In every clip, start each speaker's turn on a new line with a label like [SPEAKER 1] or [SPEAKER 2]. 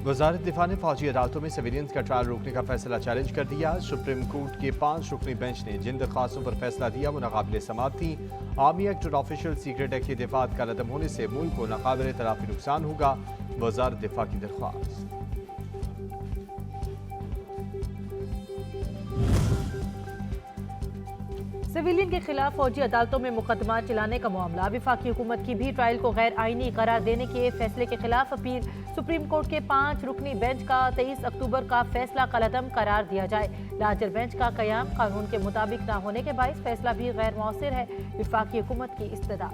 [SPEAKER 1] वजारत दिफा ने फौजी अदालतों में सिविलियंस का ट्रायल रोकने का फैसला चैलेंज कर दिया। सुप्रीम कोर्ट के 5 रुकनी बेंच ने जिन दरखास्तों पर फैसला दिया वो नाकाबिल समाअत थी। आर्मी एक्ट और ऑफिशियल सीक्रेट एक्ट के दिफात का लदम होने से मुल्क को नाकाबिल तलाफी नुकसान होगा। वजारत दिफा की दरख्वास्त।
[SPEAKER 2] सिविलियन के खिलाफ फौजी अदालतों में मुकदमा चलाने का मामला। वफाकी हुकूमत की भी ट्रायल को गैर आईनी करार देने के फैसले के खिलाफ अपील। सुप्रीम कोर्ट के 5 रुकनी बेंच का 23 अक्टूबर का फैसला कलअदम करार दिया जाए। लार्जर बेंच का कयाम कानून के मुताबिक न होने के बायस फैसला भी गैर मौसर है। वफाकी हुकूमत की इस्तदा।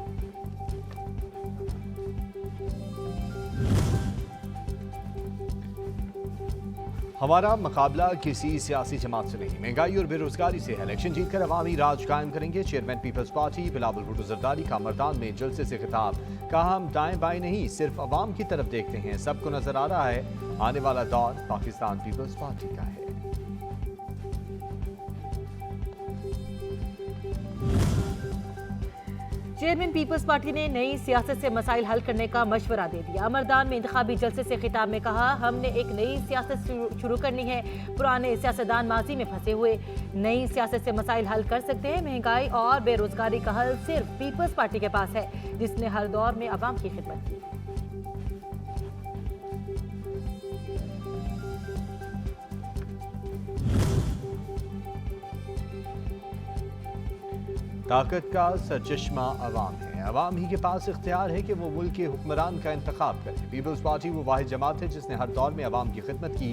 [SPEAKER 1] हमारा मुकाबला किसी सियासी जमात से नहीं, महंगाई और बेरोजगारी से है। इलेक्शन जीतकर अवामी राज कायम करेंगे। Chairman People's Party Bilawal Bhutto Zardari का मर्दान में जलसे से खिताब। कहा, हम दाएं बाएं नहीं सिर्फ अवाम की तरफ देखते हैं। सबको नजर आ रहा है आने वाला दौर पाकिस्तान पीपल्स पार्टी का है।
[SPEAKER 2] चेयरमैन पीपल्स पार्टी ने नई सियासत से मसाइल हल करने का मशवरा दे दिया। मर्दान में इंतखाबी जलसे से खिताब में कहा, हमने एक नई सियासत शुरू करनी है। पुराने सियासतदान माजी में फंसे हुए नई सियासत से मसाइल हल कर सकते हैं। महंगाई और बेरोजगारी का हल सिर्फ पीपल्स पार्टी के पास है, जिसने हर दौर में अवाम की खिदमत की।
[SPEAKER 1] ताकत का सरचश्मा अवाम है। अवाम ही के पास इख्तियार है कि वो मुल्क के हुक्मरान का इंतखाब करे। पीपल्स पार्टी वो वाहिद जमात है जिसने हर दौर में अवाम की खिदमत की।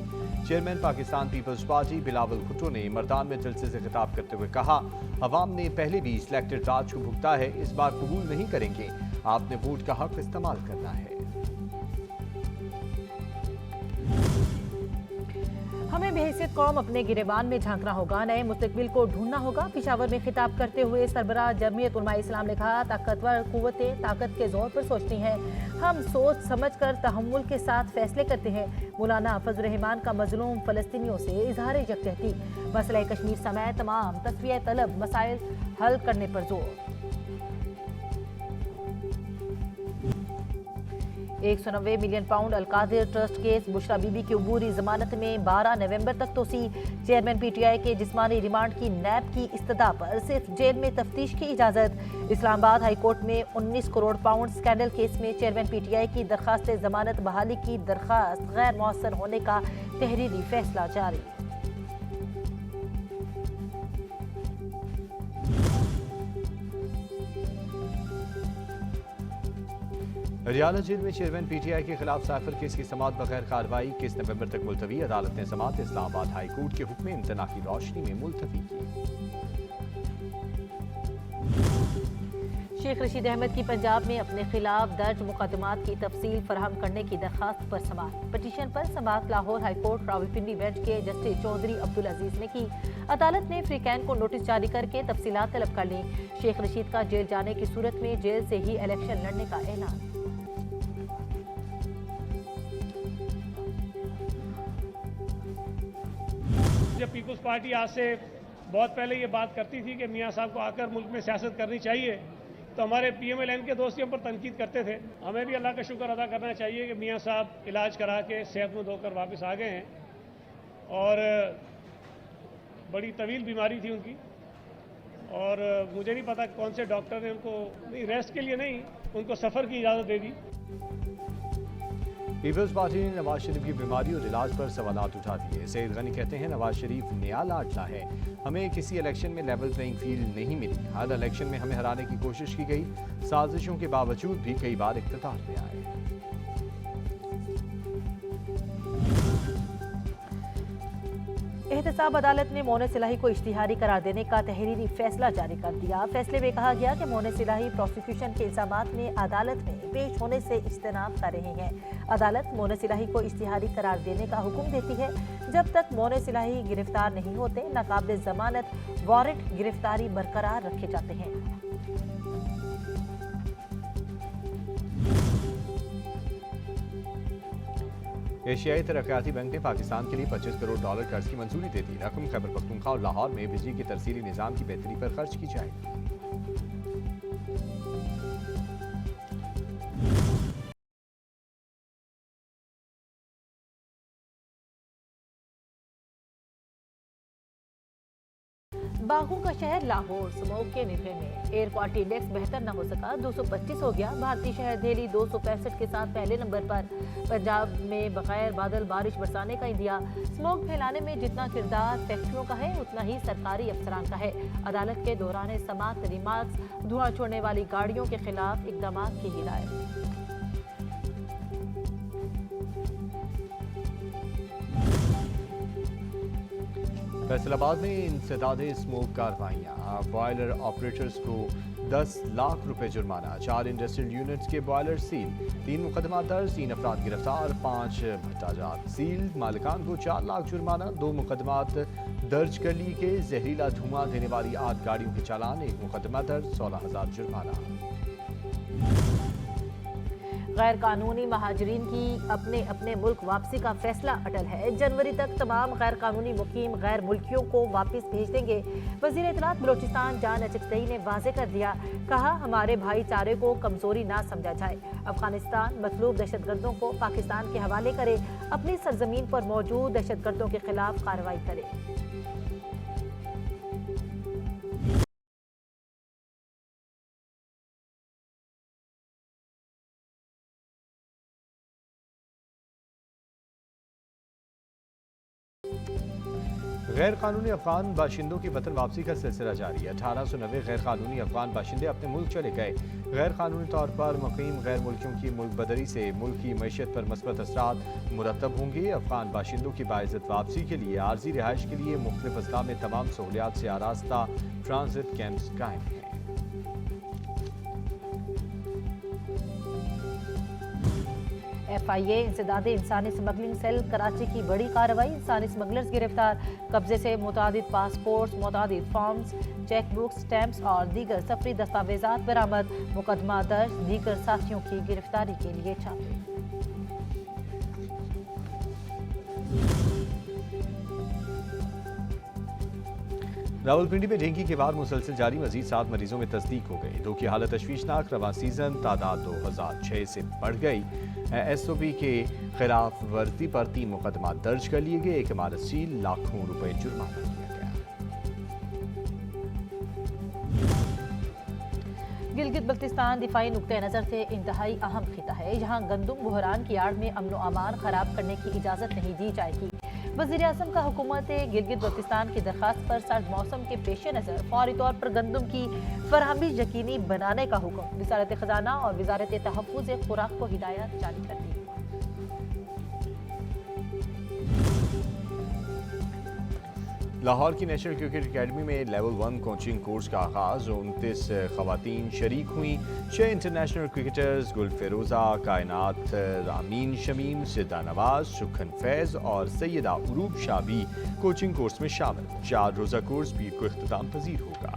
[SPEAKER 1] Chairman Pakistan People's Party Bilawal Bhutto ने मर्दान में जलसे से खिताब करते हुए कहा, अवाम ने पहले भी सिलेक्टेड राज को भुगता है, इस बार कबूल नहीं करेंगे। आपने वोट का हक इस्तेमाल करना है।
[SPEAKER 2] हमें बेहैसियत कौम अपने गिरेबान में झांकना होगा, नए मुस्तकबिल को ढूंढना होगा। पिशावर में खिताब करते हुए सरबराह जमीयत उलमा इस्लाम ने कहा, ताकतवर कुव्वतें ताकत के जोर पर सोचती हैं। हम सोच समझ कर तहम्मुल के साथ फैसले करते हैं। मौलाना फजल रहमान का मजलूम फलस्तीनियों से इजहार यकजहती। मसला कश्मीर समेत तमाम तस्फिया तलब मसाइल हल करने पर जोर। 190 million pound Al Qadir trust case. Bushra Bibi की अबूरी जमानत में 12 नवंबर तक तोसी। चेयरमैन पीटीआई के जिस्मानी रिमांड की नैब की इस्तदा पर सिर्फ जेल में तफ्तीश की इजाजत। इस्लामाबाद हाई कोर्ट में 19 करोड़ पाउंड स्कैंडल केस में चेयरमैन पीटीआई की दरखास्त जमानत बहाली की दरखास्त गैर मौसर होने का तहरीरी फैसला जारी।
[SPEAKER 1] हरियाणा जेल में चेयरमैन पीटीआई के खिलाफ साइफर केस की समाअत बगैर कार्रवाई। केस नवंबर तक मुलतवी। अदालत ने समाअत इस्लामाबाद हाई कोर्ट के हुक्म इम्तना की रोशनी में मुलतवी की।
[SPEAKER 2] शेख रशीद अहमद की पंजाब में अपने खिलाफ दर्ज मुकदमात की तफसील फराहम करने की दरखास्त पर समाअत। पटिशन पर समाअत Lahore high court Rawalpindi bench के जस्टिस चौधरी अब्दुल अजीज ने की। अदालत ने फ्रीकैन को नोटिस जारी करके तफसीलात तलब कर ली। शेख रशीद का जेल जाने की सूरत में जेल से ही इलेक्शन लड़ने का ऐलान।
[SPEAKER 3] जब पीपल्स पार्टी आज से बहुत पहले ये बात करती थी कि मियाँ साहब को आकर मुल्क में सियासत करनी चाहिए, तो हमारे पीएमएलएन के दोस्त हम पर तनकीद करते थे। हमें भी अल्लाह का शुक्र अदा करना चाहिए कि मियाँ साहब इलाज करा के सेहतमंद होकर वापस आ गए हैं। और बड़ी तवील बीमारी थी उनकी, और मुझे नहीं पता कौन से डॉक्टर ने उनको नहीं रेस्ट के लिए नहीं, उनको सफ़र की इजाज़त दे दी।
[SPEAKER 1] पीपल्स पार्टी ने नवाज शरीफ की बीमारी और इलाज पर सवालात उठा दिए। सईद गनी कहते हैं, नवाज शरीफ नया लाडला है, हमें किसी इलेक्शन में लेवल प्लेइंग फील्ड नहीं मिली। हर इलेक्शन में हमें हराने की कोशिश की गई, साजिशों के बावजूद भी कई बार इख्तियार में आए।
[SPEAKER 2] एहतसाब अदालत ने मोने सिलाही को इश्तिहारी करार देने का तहरीरी फैसला जारी कर दिया। फैसले में कहा गया कि मोने सिलाही प्रोसिक्यूशन के इल्जामात में अदालत में पेश होने से इज्तनाब कर रहे हैं। अदालत मोने सिलाही को इश्तिहारी करार देने का हुक्म देती है जब तक मोने सिलाही गिरफ्तार नहीं होते। नाकाबिल जमानत वारंट गिरफ्तारी बरकरार रखे जाते हैं।
[SPEAKER 1] एशियाई तरक्याती बैंक ने पाकिस्तान के लिए 25 करोड़ डॉलर कर्ज की मंजूरी दे दी। रकम खैबर पख्तूनख्वा और लाहौर में बिजली के तरसीली निज़ाम की बेहतरी पर खर्च की जाएगी।
[SPEAKER 2] बागों का शहर लाहौर स्मोक के निफे में एयर क्वालिटी इंडेक्स बेहतर न हो सका, 225 हो गया। भारतीय शहर दिल्ली 265 के साथ पहले नंबर पर। पंजाब में बगैर बादल बारिश बरसाने का इंदिया। स्मोक फैलाने में जितना किरदार फैक्ट्रियों का है उतना ही सरकारी अफसरान का है। अदालत के दौरान समाअत रिमार्क्स, धुआं छोड़ने वाली गाड़ियों के खिलाफ इकदाम की हिदायत।
[SPEAKER 1] फैसलाबाद में इंसदादे स्मोक कार्रवाइयाँ, बॉयलर ऑपरेटर्स को 10 लाख रुपए जुर्माना, 4 इंडस्ट्रियल यूनिट्स के बॉयलर सील, 3 मुकदमा दर्ज, 3 अफराद गिरफ्तार, 5 भट्टाजात सील, मालिकान को 4 लाख जुर्माना, 2 मुकदमात दर्ज कर लिए गए। जहरीला धुआं देने वाली 8 गाड़ियों के चालान, 1 मुकदमा दर्ज, 16,000 जुर्माना।
[SPEAKER 2] गैर कानूनी महाजरीन की अपने अपने मुल्क वापसी का फैसला अटल है। जनवरी तक तमाम गैर कानूनी मुकीम गैर मुल्कियों को वापस भेज देंगे। वज़ीर इत्तलात बलोचिस्तान जान अचकज़ई ने वाज़े कर दिया, कहा हमारे भाईचारे को कमजोरी ना समझा जाए। अफगानिस्तान मतलूब दहशतगर्दों को पाकिस्तान के हवाले करे, अपनी सरजमीन पर मौजूद दहशतगर्दों के खिलाफ कार्रवाई करे।
[SPEAKER 1] गैर कानूनी अफगान बाशिंदों की वतन वापसी का सिलसिला जारी है। 1890 गैर कानूनी अफगान बाशिंदे अपने मुल्क चले गए। गैर कानूनी तौर पर मुकीम गैर मुल्कियों की मुल्क बदरी से मुल्क की मैशियत पर मस्बत असरात मुरतब होंगे। अफगान बाशिंदों की बाइज्जत वापसी के लिए आर्जी रिहाइश के लिए मुख्तलिफ अजला में तमाम सहूलियात से आरास्ता ट्रांजिट कैंप्स कायम हैं।
[SPEAKER 2] FIA इंसदादे इंसानी स्मगलिंग सेल कराची की बड़ी कार्रवाई, इंसानी स्मगलर्स गिरफ्तार। कब्जे से मुतादिद पासपोर्ट, मुतादिद फॉर्म्स, चेक बुक्स, स्टैम्प्स और दीगर सफरी दस्तावेजात बरामद। मुकदमा दर्ज, दीगर साथियों की गिरफ्तारी के लिए छापे।
[SPEAKER 1] रावलपिंडी में डेंगू के बाद मुसलसल जारी, मजीद 7 मरीजों में तस्दीक हो गई। 2 की हालत तशवीशनाक। रवां सीजन तादाद 2006 से बढ़ गई। SOP के खिलाफ वर्दी पर 3 मुकदमा दर्ज कर लिए गए। 1 इमारत सील, लाखों रुपए जुर्माना किया गया।
[SPEAKER 2] गिलगित बल्तिस्तान दिफाई नुक्ते नज़र से इंतहाई अहम खिता है। यहाँ गंदुम बहरान की आड़ में अमन व अमान खराब करने की इजाज़त नहीं दी जाएगी। वज़ीर आज़म का हुकूमत गिलगित बल्तिस्तान की दरख्वास्त पर सर्द मौसम के पेश नज़र फौरी तौर पर गंदुम की फराहमी यकीनी बनाने का हुक्म। वज़ारत ख़जाना और वज़ारत तहफ़्फ़ुज़ खुराक को हिदायत जारी कर दी।
[SPEAKER 1] लाहौर की नेशनल क्रिकेट एकेडमी में लेवल 1 कोचिंग कोर्स का आगाज। 29 खवातीन शरीक हुई। 6 इंटरनेशनल क्रिकेटर्स गुल फिरोजा, कायनात रामीन शमीम, सिद्दा नवाज, सुखन फैज और सैयदा उरूब शाह भी कोचिंग कोर्स में शामिल। 4 रोज़ा कोर्स भी को इख्तिताम पजीर होगा।